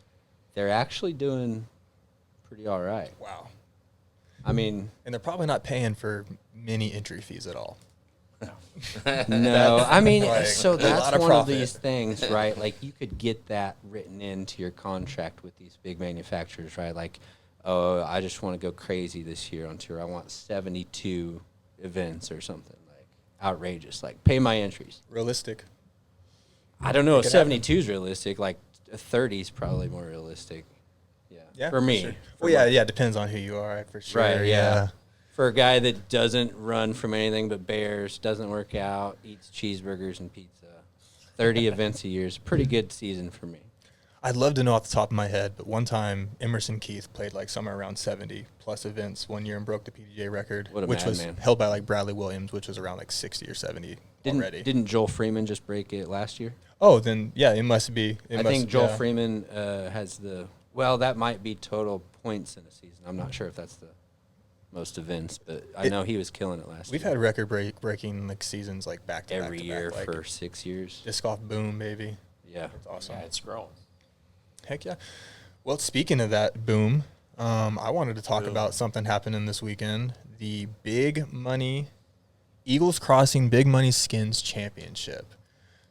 Speaker 3: They're actually doing pretty all right.
Speaker 2: Wow.
Speaker 3: I mean,
Speaker 2: And they're probably not paying for many entry fees at all.
Speaker 3: no, I mean,
Speaker 2: like
Speaker 3: so
Speaker 2: a
Speaker 3: that's
Speaker 2: lot of
Speaker 3: one of
Speaker 2: profit.
Speaker 3: these things, right? Like you could get that written into your contract with these big manufacturers, right? Like, oh, I just want to go crazy this year on tour. I want 72 events or something like outrageous. Like, pay my entries.
Speaker 2: Realistic.
Speaker 3: I don't know if
Speaker 2: Make it
Speaker 3: 72 is realistic. Like, a 30 is probably more realistic.
Speaker 2: Yeah.
Speaker 3: For me.
Speaker 2: Sure.
Speaker 3: For
Speaker 2: Well,
Speaker 3: my-
Speaker 2: yeah, depends on who you are, for sure.
Speaker 3: Right, yeah. For a guy that doesn't run from anything but bears, doesn't work out, eats cheeseburgers and pizza, 30 events a year is a pretty good season for me.
Speaker 2: I'd love to know off the top of my head, but one time Emerson Keith played like somewhere around 70 plus events one year and broke the PDJ record,
Speaker 3: What a
Speaker 2: which was
Speaker 3: madman.
Speaker 2: held by like Bradley Williams, which was around like 60 or 70 already.
Speaker 3: Didn't Joel Freeman just break it last year?
Speaker 2: Oh, then yeah, it must be.
Speaker 3: I think Joel Freeman has that might be total points in a season. I'm not sure if that's the most events, but I know he was killing it last
Speaker 2: We've
Speaker 3: year.
Speaker 2: had record breaking like seasons like back to
Speaker 3: Every
Speaker 2: back to
Speaker 3: year
Speaker 2: back, like
Speaker 3: for 6 years.
Speaker 2: disc golf boom, baby.
Speaker 3: Yeah.
Speaker 2: That's awesome.
Speaker 4: Yeah, it's growing.
Speaker 2: Heck yeah. Well, speaking of that boom, I wanted to talk about something happening this weekend. The Big Money Eagles Crossing Big Money Skins Championship.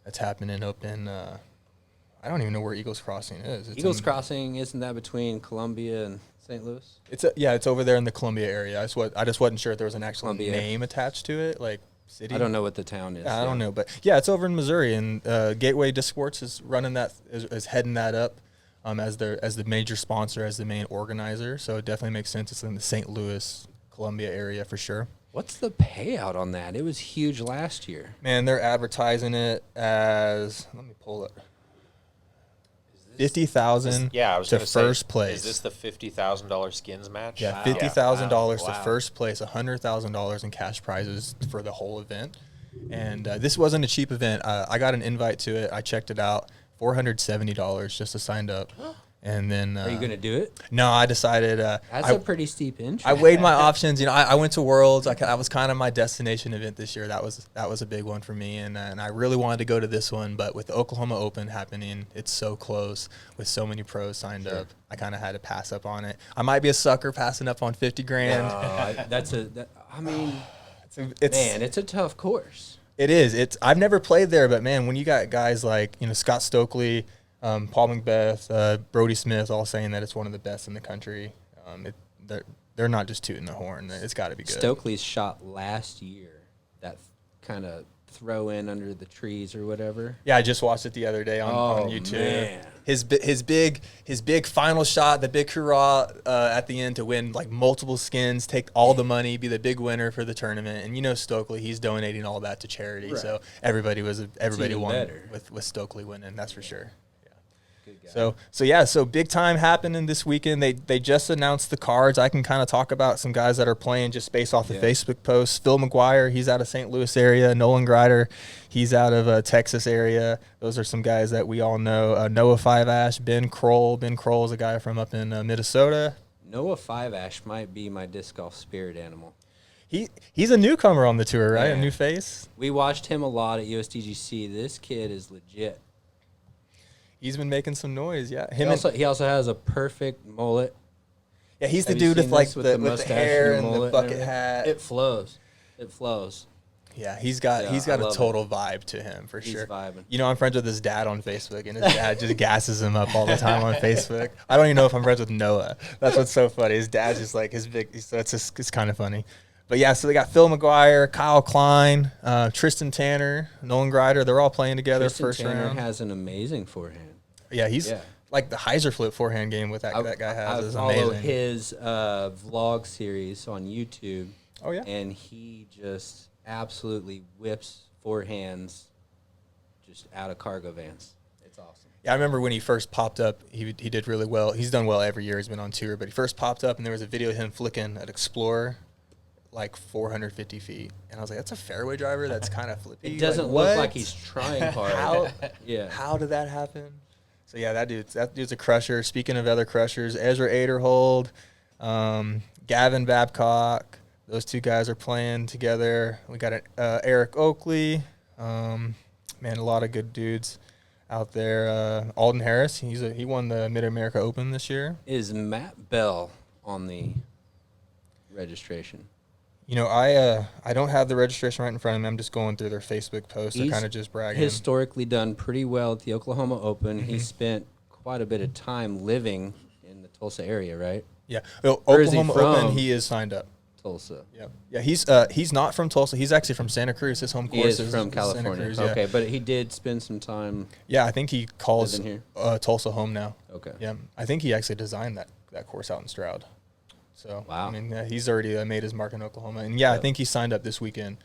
Speaker 2: That's happening up in I don't even know where Eagles Crossing is. It's
Speaker 3: Eagles
Speaker 2: in-
Speaker 3: Crossing, isn't that between Columbia and St. Louis?
Speaker 2: It's over there in the Columbia area. I just wasn't sure if there was an actual
Speaker 3: Columbia.
Speaker 2: name attached to it, like city.
Speaker 3: I don't know what the town is.
Speaker 2: I don't know, but yeah, it's over in Missouri, and Gateway Disc Sports is running that, is heading that up as the major sponsor, as the main organizer. So it definitely makes sense. It's in the St. Louis, Columbia area for sure.
Speaker 3: What's the payout on that? It was huge last year.
Speaker 2: Man, they're advertising it as, let me pull it. 50,000
Speaker 4: Yeah, I was
Speaker 2: to
Speaker 4: gonna say,
Speaker 2: first place.
Speaker 4: Is this the $50,000 skins match?
Speaker 2: Yeah,
Speaker 3: Wow.
Speaker 2: $50,000 to
Speaker 3: Wow.
Speaker 2: first place, $100,000 in cash prizes for the whole event. And this wasn't a cheap event. I got an invite to it. I checked it out. $470 just to sign up. And then
Speaker 3: Are you going to do it?
Speaker 2: No, I decided.
Speaker 3: That's a pretty steep entry.
Speaker 2: I weighed my options. You know, I went to Worlds. I was kind of my destination event this year. That was a big one for me, and I really wanted to go to this one. But with the Oklahoma Open happening, it's so close with so many pros signed up. I kind of had to pass up on it. I might be a sucker passing up on 50 grand.
Speaker 3: I mean,
Speaker 2: It's
Speaker 3: man, it's a tough course.
Speaker 2: It is. I've never played there, but man, when you got guys like Scott Stokely, Paul Macbeth, Brody Smith, all saying that it's one of the best in the country, they're not just tooting the horn. It's got to be good.
Speaker 3: Stokely's shot last year, that kind of throw in under the trees or whatever.
Speaker 2: Yeah, I just watched it the other day on YouTube.
Speaker 3: Man.
Speaker 2: His big final shot, the big hurrah at the end to win like multiple skins, take all the money, be the big winner for the tournament. And Stokely, he's donating all that to charity.
Speaker 3: Right.
Speaker 2: So everybody
Speaker 3: even
Speaker 2: won
Speaker 3: better.
Speaker 2: with Stokely winning. That's for sure. Yeah.
Speaker 3: Good guy.
Speaker 2: So big time happening this weekend. They just announced the cards. I can kind of talk about some guys that are playing just based off the Facebook posts. Phil McGuire, he's out of St. Louis area. Nolan Grider, he's out of Texas area. Those are some guys that we all know. Noah Five Ash, Ben Kroll. Ben Kroll is a guy from up in Minnesota.
Speaker 3: Noah Five Ash might be my disc golf spirit animal.
Speaker 2: He's a newcomer on the tour, right?
Speaker 3: Yeah.
Speaker 2: A new face.
Speaker 3: We watched him a lot at USDGC. This kid is legit.
Speaker 2: He's been making some noise, yeah.
Speaker 3: He also has a perfect mullet.
Speaker 2: Yeah, he's the
Speaker 3: Have you
Speaker 2: dude with
Speaker 3: seen
Speaker 2: like
Speaker 3: this with
Speaker 2: the
Speaker 3: mustache
Speaker 2: hair
Speaker 3: and
Speaker 2: and the
Speaker 3: mullet
Speaker 2: bucket
Speaker 3: everything?
Speaker 2: hat.
Speaker 3: It flows. It flows.
Speaker 2: Yeah, he's got
Speaker 3: I
Speaker 2: a
Speaker 3: love
Speaker 2: total vibe to him for
Speaker 3: He's
Speaker 2: sure.
Speaker 3: vibing.
Speaker 2: You know, I'm friends with his dad on Facebook, and his dad just gasses him up all the time on Facebook. I don't even know if I'm friends with Noah. That's what's so funny. His dad's just like his big. So it's kind of funny. But yeah, so they got Phil McGuire, Kyle Klein, Tristan Tanner, Nolan Grider. They're all playing together
Speaker 3: Tristan
Speaker 2: first
Speaker 3: Tanner
Speaker 2: round.
Speaker 3: has an amazing forehand.
Speaker 2: Yeah, he's like the Heiser flip forehand game with that guy has
Speaker 3: I
Speaker 2: is
Speaker 3: follow
Speaker 2: amazing.
Speaker 3: his vlog series on YouTube.
Speaker 2: Oh yeah,
Speaker 3: and he just absolutely whips forehands just out of cargo vans. It's awesome.
Speaker 2: Yeah, I remember when he first popped up, he did really well. He's done well every year. He's been on tour, but he first popped up, and there was a video of him flicking at Explorer, like 450 feet. And I was like, that's a fairway driver that's kind of flippy.
Speaker 3: It doesn't look like he's trying hard.
Speaker 2: How did that happen? So, yeah, that dude's a crusher. Speaking of other crushers, Ezra Aderhold, Gavin Babcock, those two guys are playing together. We got Eric Oakley. Man, a lot of good dudes out there. Alden Harris, he won the Mid-America Open this year.
Speaker 3: Is Matt Bell on the registration?
Speaker 2: You know, I don't have the registration right in front of me. I'm just going through their Facebook posts. They're
Speaker 3: He's
Speaker 2: kind of just bragging.
Speaker 3: historically done pretty well at the Oklahoma Open. He spent quite a bit of time living in the Tulsa area, right?
Speaker 2: Yeah.
Speaker 3: Where is he
Speaker 2: Oklahoma
Speaker 3: from?
Speaker 2: Open, he is signed up.
Speaker 3: Tulsa.
Speaker 2: Yep. Yeah, he's not from Tulsa. He's actually from Santa Cruz. His home
Speaker 3: He
Speaker 2: course
Speaker 3: is from
Speaker 2: Santa
Speaker 3: California.
Speaker 2: Cruz, yeah.
Speaker 3: Okay, but he did spend some time.
Speaker 2: Yeah, I think he calls
Speaker 3: Living
Speaker 2: Tulsa home now.
Speaker 3: Okay.
Speaker 2: Yeah, I think he actually designed that course out in Stroud. So
Speaker 3: Wow.
Speaker 2: I mean, he's already made his mark in Oklahoma, and yeah, I think he signed up this weekend.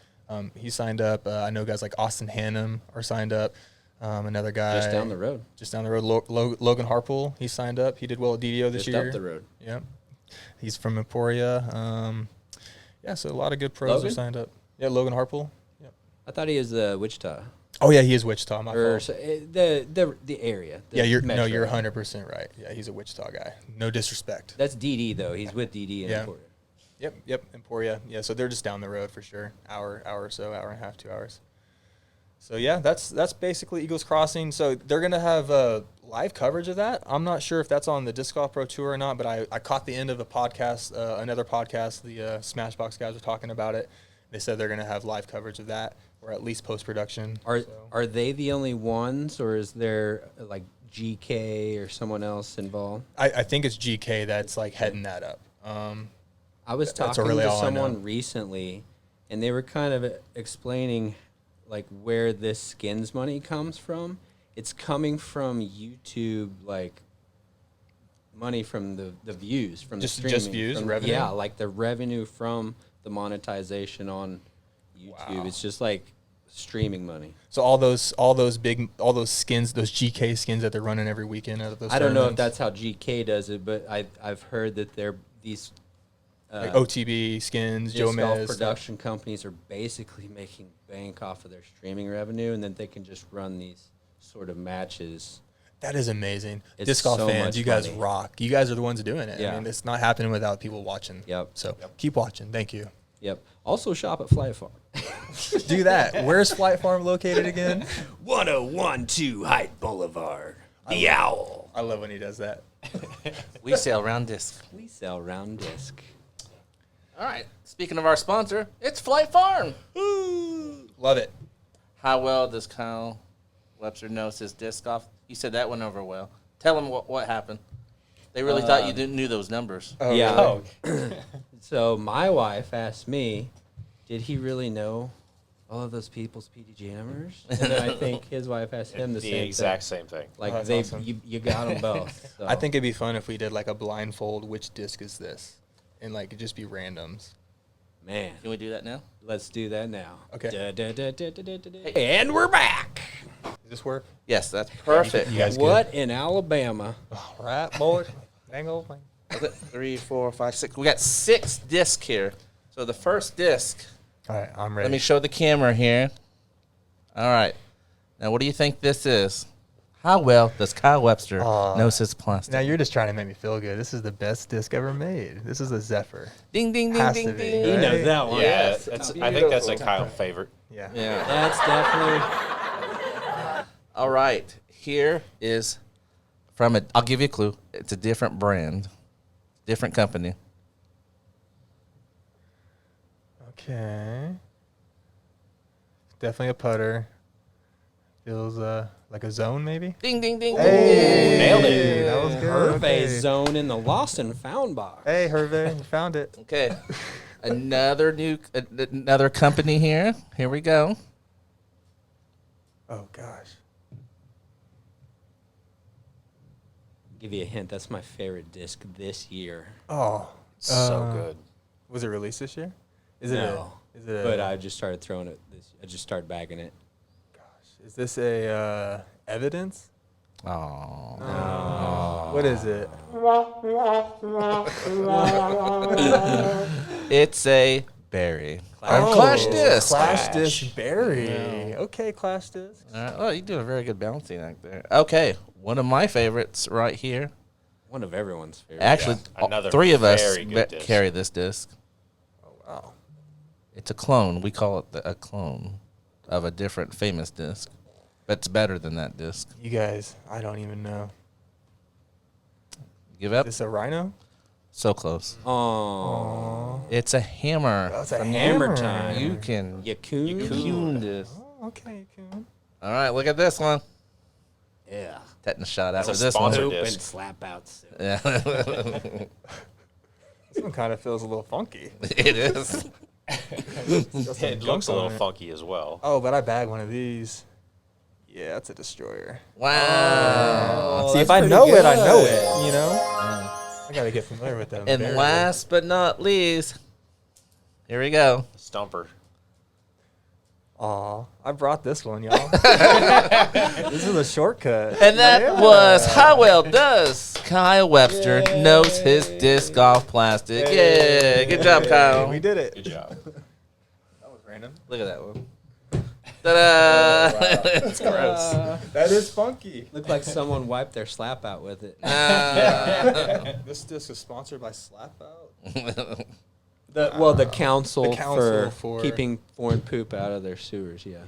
Speaker 2: He signed up. I know guys like Austin Hannum are signed up. Another guy
Speaker 3: Just down the road.
Speaker 2: Logan Harpool, he signed up. He did well at DDO this
Speaker 3: Just
Speaker 2: year.
Speaker 3: up the road.
Speaker 2: Yep. He's from Emporia. Yeah, so a lot of good pros
Speaker 3: Logan?
Speaker 2: are signed up. Yeah, Logan Harpool. Yep.
Speaker 3: I thought he was Wichita.
Speaker 2: Oh yeah, he is Wichita. My
Speaker 3: Or
Speaker 2: fault.
Speaker 3: the area. the
Speaker 2: Yeah, you're
Speaker 3: metro.
Speaker 2: 100% right. Yeah, he's a Wichita guy. No disrespect.
Speaker 3: That's DD though. He's with DD in
Speaker 2: Yeah.
Speaker 3: Emporia.
Speaker 2: Yep, Emporia. Yeah, so they're just down the road for sure. Hour or so, hour and a half, 2 hours. So yeah, that's basically Eagles Crossing. So they're gonna have live coverage of that. I'm not sure if that's on the Disc Golf Pro Tour or not, but I caught the end of a podcast, another podcast. The Smashbox guys were talking about it. They said they're gonna have live coverage of that, or at least post production.
Speaker 3: Are they the only ones, or is there like GK or someone else involved?
Speaker 2: I think it's GK that's like heading that up.
Speaker 3: I was
Speaker 2: That's
Speaker 3: talking
Speaker 2: really
Speaker 3: to
Speaker 2: all I know.
Speaker 3: someone recently, and they were kind of explaining like where this skins money comes from. It's coming from YouTube, like money from the views, from
Speaker 2: Just
Speaker 3: the streaming.
Speaker 2: views,
Speaker 3: from,
Speaker 2: revenue?
Speaker 3: Yeah, like the revenue from the monetization on YouTube.
Speaker 2: Wow.
Speaker 3: It's just like streaming money.
Speaker 2: So all those skins, those GK skins that they're running every weekend out of those.
Speaker 3: I don't know if
Speaker 2: tournaments,
Speaker 3: that's how GK does it, but I've heard that these
Speaker 2: like OTB skins, Joe
Speaker 3: disc golf
Speaker 2: Mez.
Speaker 3: production companies are basically making bank off of their streaming revenue, and then they can just run these sort of matches.
Speaker 2: That is amazing.
Speaker 3: It's
Speaker 2: Disc golf
Speaker 3: so
Speaker 2: fans,
Speaker 3: much
Speaker 2: you guys
Speaker 3: money.
Speaker 2: rock. You guys are the ones doing it.
Speaker 3: Yeah.
Speaker 2: I mean, it's not happening without people watching.
Speaker 3: Yep.
Speaker 2: So keep watching. Thank you.
Speaker 3: Yep. Also shop at Flight Farm.
Speaker 2: Do that. Where's Flight Farm located again?
Speaker 3: 1012 Hite Boulevard. The Owl.
Speaker 2: I love when he does that.
Speaker 1: We sell round disc.
Speaker 3: We sell round disc.
Speaker 1: All right. Speaking of our sponsor, it's Flight Farm.
Speaker 2: Love it.
Speaker 1: How well does Kyle Webster knows his disc golf? You said that went over well. Tell him what happened. They really thought you didn't knew those numbers.
Speaker 2: Oh,
Speaker 3: Yeah.
Speaker 2: really?
Speaker 3: So my wife asked me, did he really know all of those people's PD jammers? And then I think his wife asked him the
Speaker 4: The
Speaker 3: same
Speaker 4: exact
Speaker 3: thing.
Speaker 4: same thing.
Speaker 3: Like
Speaker 2: Oh, that's
Speaker 3: they,
Speaker 2: awesome.
Speaker 3: you got them both. So.
Speaker 2: I think it'd be fun if we did like a blindfold. Which disc is this? And like it'd just be randoms.
Speaker 3: Man,
Speaker 1: Can we do that now?
Speaker 3: let's do that now.
Speaker 2: Okay.
Speaker 3: And we're back.
Speaker 2: this work?
Speaker 1: Yes, that's perfect.
Speaker 2: You guys good?
Speaker 3: What in Alabama?
Speaker 2: All right, boys. Dang old thing.
Speaker 1: Was it 3, 4, 5, 6? We got 6 discs here. So the first disc,
Speaker 2: All right, I'm ready.
Speaker 1: let me show the camera here. All right. Now, what do you think this is? How well does Kyle Webster knows his plastic?
Speaker 2: Now you're just trying to make me feel good. This is the best disc ever made. This is a Zephyr.
Speaker 1: Ding, ding, ding,
Speaker 2: Has
Speaker 1: ding,
Speaker 2: to be,
Speaker 1: ding.
Speaker 3: He
Speaker 2: right?
Speaker 3: knows that one.
Speaker 4: Yeah, I think that's a Kyle favorite.
Speaker 2: Yeah.
Speaker 1: Yeah.
Speaker 3: That's definitely.
Speaker 1: All right. Here is from a, I'll give you a clue. It's a different brand, different company.
Speaker 2: Okay. Definitely a putter. Feels like a zone, maybe.
Speaker 1: Ding, ding, ding,
Speaker 2: Hey,
Speaker 4: Nailed it.
Speaker 2: That was good.
Speaker 3: Hervey
Speaker 2: Okay.
Speaker 3: zone in the lost and found box.
Speaker 2: Hey, Hervey, you found it.
Speaker 1: Okay. Another company here. Here we go.
Speaker 2: Oh gosh.
Speaker 3: Give you a hint. That's my favorite disc this year.
Speaker 2: Oh,
Speaker 4: So good.
Speaker 2: was it released this year? Is it?
Speaker 3: No.
Speaker 2: Is it?
Speaker 3: But I just started throwing it. I just started bagging it.
Speaker 2: Is this a evidence?
Speaker 1: Oh.
Speaker 2: What is it?
Speaker 1: It's a berry.
Speaker 2: Oh,
Speaker 1: Clash disc.
Speaker 2: Clash disc berry. Okay, Clash disc.
Speaker 1: All right. Well, you do a very good balancing act there. Okay. One of my favorites right here.
Speaker 3: One of everyone's favorite.
Speaker 1: Actually,
Speaker 4: Another
Speaker 1: 3 of us
Speaker 4: very good disc.
Speaker 1: carry this disc.
Speaker 2: Oh wow.
Speaker 1: It's a clone. We call it a clone of a different famous disc. But it's better than that disc.
Speaker 2: You guys, I don't even know.
Speaker 1: Give up?
Speaker 2: Is this a rhino?
Speaker 1: So close.
Speaker 3: Oh,
Speaker 1: It's a hammer.
Speaker 2: That's a
Speaker 3: hammer time.
Speaker 1: You can
Speaker 3: Yakun.
Speaker 1: this.
Speaker 2: Oh, okay, cool.
Speaker 1: All right, look at this one.
Speaker 3: Yeah.
Speaker 1: Tetanus shot after
Speaker 4: That's a
Speaker 1: this one.
Speaker 4: sponsor
Speaker 3: Open
Speaker 4: disc.
Speaker 3: slap out. Soon.
Speaker 1: Yeah.
Speaker 2: This one kind of feels a little funky.
Speaker 1: It is.
Speaker 4: It looks a little funky as well.
Speaker 2: Oh, but I bagged one of these. Yeah, that's a destroyer.
Speaker 1: Wow.
Speaker 2: See, if I know it, I know it. You know. I gotta get familiar with that.
Speaker 1: And last but not least, here we go.
Speaker 4: Stumper.
Speaker 2: Aw, I brought this one, y'all. This is a shortcut.
Speaker 1: And that
Speaker 2: Yeah.
Speaker 1: was how well does Kyle Webster knows his disc golf plastic. Yeah, good job, Kyle.
Speaker 2: We did it.
Speaker 4: Good job.
Speaker 2: That was random.
Speaker 1: Look at that one. Ta-da! It's gross.
Speaker 2: That is funky.
Speaker 3: Looked like someone wiped their slap out with it.
Speaker 2: This disc is sponsored by Slapout.
Speaker 3: The council,
Speaker 2: The council
Speaker 3: for
Speaker 2: for-
Speaker 3: keeping foreign poop out of their sewers. Yeah.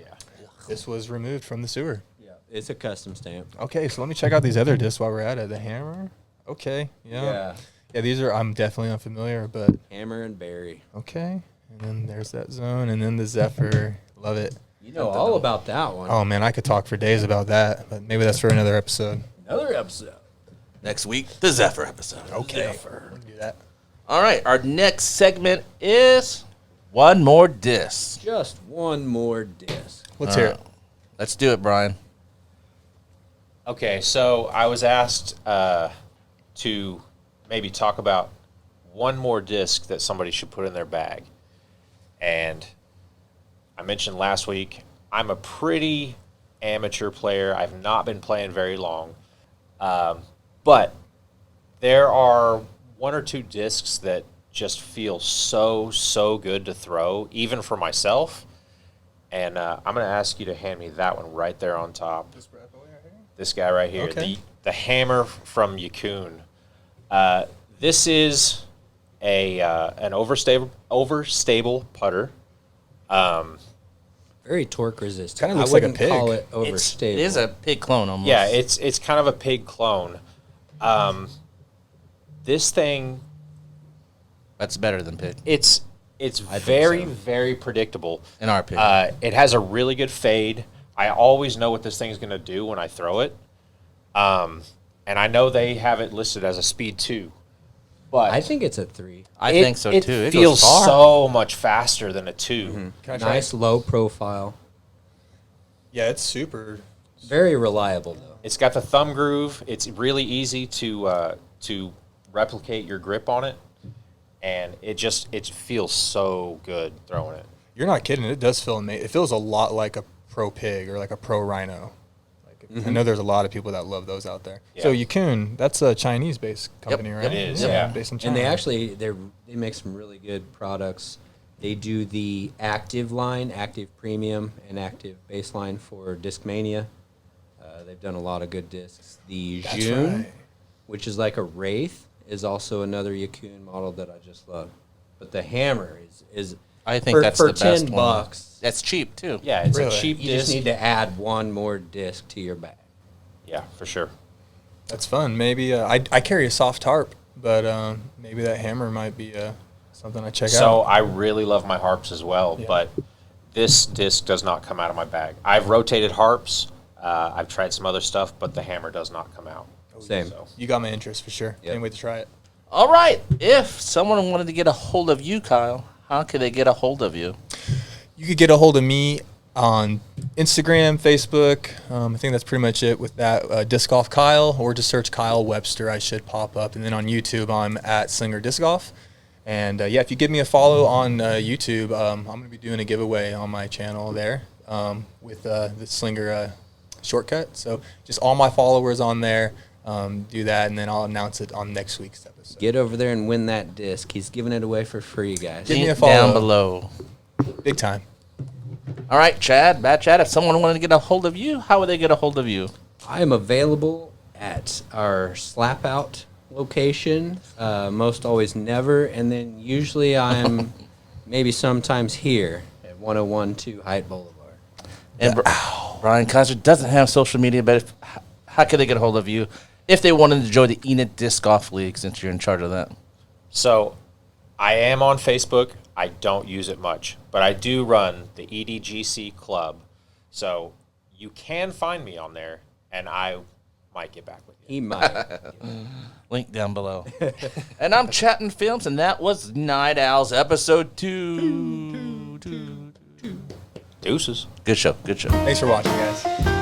Speaker 2: This was removed from the sewer.
Speaker 3: Yeah. It's a custom stamp.
Speaker 2: Okay, so let me check out these other discs while we're at it. The hammer. Okay. Yeah. Yeah, these are, I'm definitely unfamiliar, but
Speaker 3: Hammer and berry.
Speaker 2: okay. And then there's that zone, and then the Zephyr. Love it.
Speaker 3: You know all about that one.
Speaker 2: Oh man, I could talk for days about that, but maybe that's for another episode.
Speaker 3: Another episode.
Speaker 1: Next week, the Zephyr episode.
Speaker 2: Okay. We can do that.
Speaker 1: All right, our next segment is one more disc.
Speaker 3: Just one more disc.
Speaker 2: Let's hear it.
Speaker 1: Let's do it, Brian.
Speaker 4: Okay, so I was asked to maybe talk about one more disc that somebody should put in their bag. And I mentioned last week, I'm a pretty amateur player. I've not been playing very long. But there are 1 or 2 discs that just feel so good to throw, even for myself. And I'm going to ask you to hand me that one right there on top. This guy right here,
Speaker 2: Okay.
Speaker 4: the hammer from Yakun. This is an overstable putter.
Speaker 3: Very torque resistant.
Speaker 2: Kinda looks
Speaker 3: I
Speaker 2: like a
Speaker 3: wouldn't
Speaker 2: pig.
Speaker 3: call it
Speaker 1: It
Speaker 3: overstable.
Speaker 1: is a pig clone almost.
Speaker 4: Yeah, it's kind of a pig clone. This thing,
Speaker 1: That's better than pig,
Speaker 4: it's very predictable.
Speaker 1: in our opinion.
Speaker 4: It has a really good fade. I always know what this thing's going to do when I throw it. And I know they have it listed as a speed 2. But
Speaker 3: I think it's a 3.
Speaker 1: I think so, too. It
Speaker 4: feels
Speaker 1: goes far.
Speaker 4: so much faster than a 2.
Speaker 2: Can I try
Speaker 3: Nice
Speaker 2: it?
Speaker 3: low profile.
Speaker 2: Yeah, it's super.
Speaker 3: Very reliable though.
Speaker 4: It's got the thumb groove. It's really easy to replicate your grip on it. And it feels so good throwing it.
Speaker 2: You're not kidding. It does feel amazing. It feels a lot like a pro pig or like a pro rhino. I know there's a lot of people that love those out there. Yeah. So Yukun, that's a Chinese-based company, right?
Speaker 4: It is, yeah.
Speaker 2: Based in China.
Speaker 3: And they make some really good products. They do the Active line, Active Premium, and Active Baseline for Discmania. They've done a lot of good discs. The June, which is like a Wraith, is also another Yukun model that I just love. But the Hammer is
Speaker 1: I think that's the best
Speaker 3: $10.
Speaker 1: one. That's cheap too.
Speaker 4: Yeah, it's
Speaker 2: Really?
Speaker 4: a cheap
Speaker 3: You
Speaker 4: disc.
Speaker 3: just need to add one more disc to your bag.
Speaker 4: Yeah, for sure.
Speaker 2: That's fun. Maybe I carry a soft harp, but maybe that Hammer might be something I check out.
Speaker 4: So I really love my harps as well,
Speaker 2: Yeah.
Speaker 4: but this disc does not come out of my bag. I've rotated harps. I've tried some other stuff, but the Hammer does not come out.
Speaker 3: Same.
Speaker 4: So.
Speaker 2: You got my interest for sure.
Speaker 3: Yep.
Speaker 2: Can't wait to try it.
Speaker 1: All right. If someone wanted to get a hold of you, Kyle, how could they get a hold of you?
Speaker 2: You could get a hold of me on Instagram, Facebook. I think that's pretty much it with that. Disc Golf Kyle, or just search Kyle Webster. I should pop up. And then on YouTube, I'm at Slinger Disc Golf. And if you give me a follow on YouTube, I'm going to be doing a giveaway on my channel there with the Slinger shortcut. So just all my followers on there do that, and then I'll announce it on next week's episode.
Speaker 3: Get over there and win that disc. He's giving it away for free, guys.
Speaker 2: Give me a
Speaker 1: Link
Speaker 2: follow.
Speaker 1: down below.
Speaker 2: Big time.
Speaker 1: All right, Bad Chad, if someone wanted to get a hold of you, how would they get a hold of you?
Speaker 3: I am available at our Slapout location, most always never, and then usually I'm maybe sometimes here at 101.2 Hite Boulevard.
Speaker 1: And Brian Kaiser doesn't have social media, but how could they get a hold of you if they wanted to join the Enid Disc Golf League, since you're in charge of that?
Speaker 4: So I am on Facebook. I don't use it much, but I do run the EDGC Club. So you can find me on there, and I might get back with you.
Speaker 3: He might.
Speaker 1: Link down below. And I'm Chapman Films, and that was Night Owls episode 2.
Speaker 4: Deuces.
Speaker 1: Good show. Good show.
Speaker 2: Thanks for watching, guys.